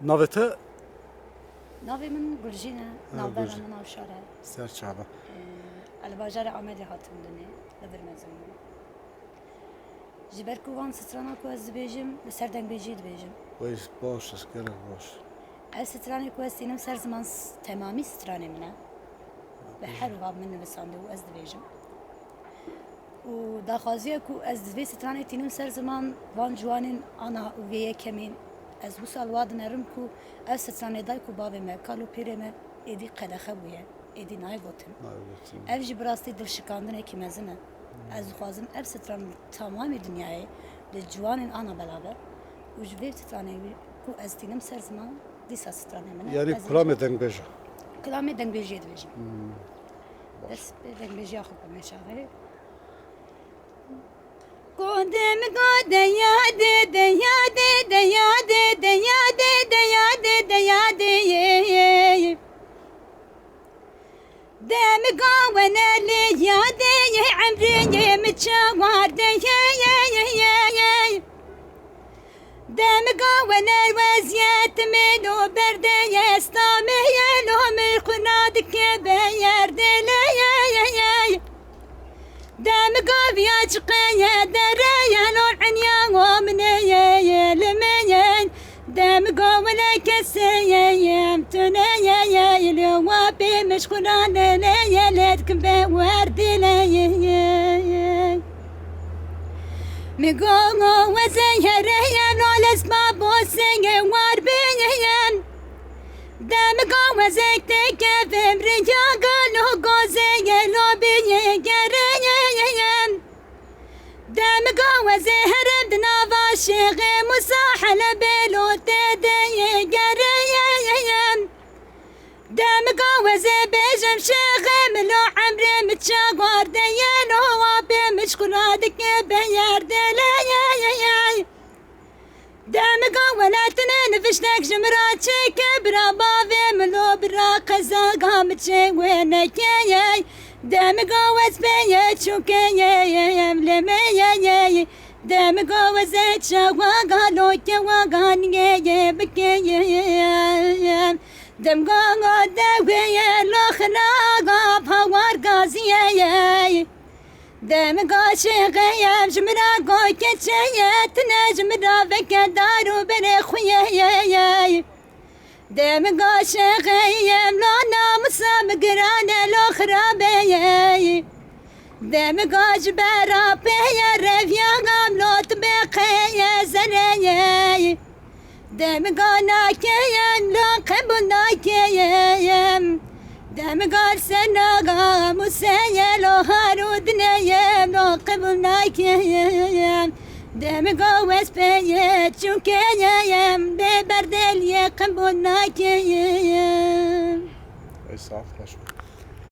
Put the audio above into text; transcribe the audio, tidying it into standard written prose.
Navete Navê min Gulcîn e, navbera min Navşar e. serçaba. Li bajarê Amedê hatim dinê, li vir mezin. Ji ber ku van strana ku ez dibêjim, li ser dengbêjiyê dibêjim. Vay baş, gerek baş. Ev stranê ku ez tînim ser ziman temamî stranê min e. Bi her vav min nivisandî û ez dibêjim. û daxwaziya ku ez divê stranê tînim ser ziman van ciwanên ana û vê yekemîn ez bu sal wa dinerim ku ev stranê day ku bavê me, kal û pêrê me êdî qedexe bûye, êdî nayê gotin. Ev jî bi rastî dilşikandinekî mezin e. Ez dixwazim ev stran tamamê dinyayê li ciwanên ana belaber û ji vê stranê wî ku ez tînim ser ziman dîsa stranê min e. Yani kuramı dengbêje. Kilamê dengbêjiyê dibêjim. Dest pê dengbêjiya xwe bime şavê. Godem gode yade de yade de yade de yade de yade de yade ye. Dem gavene le yade ye amriye miçawar de ye. Dem gavene vaziyet me do berde yestame ye lo mirkunad ke be yerde le ye. دام قافيا شقيا دريا نور عنيا ومنيا لميا دام قولا كسيا يمتنيا يا الوابي مشغولان ليا لدك بوردي ليا مقومو وزيهريا نول اسما بوسيا واربيا دام قوة زيتك بمريا قالو قوزيا لو بيا دام قوة زهر بنافا شيغي مساحل بلو تدي قريا دام قوة زبيجم شيغي ملو عمري متشاقور ديان هو بمشكلاتك بيار دليا دام قوة لا تنفشتك جمراتي كبرا بافي ملو برا قزاقا متشي وينك ياي دام قوة بيت شوكي ملمي دام قوة زيت شواقا لوكي واقان بكي دام قوة داوي لخلاقا بهوار قازي دام قاشي غياب جمرا قوكي تشيت نجمرا بك دارو بني خويا دام قاشي غياب لانا مسامقرانا لخرابي دام قاش برابي رفيا قاملوت بقيا زنايا دام قانا كيان لقبنا كيان دام قال سناقا مسيا لو هارودنا يا لقبنا كيان دام قوس بيت شوكيا ببردل يقبنا كيان Ay sağ ol.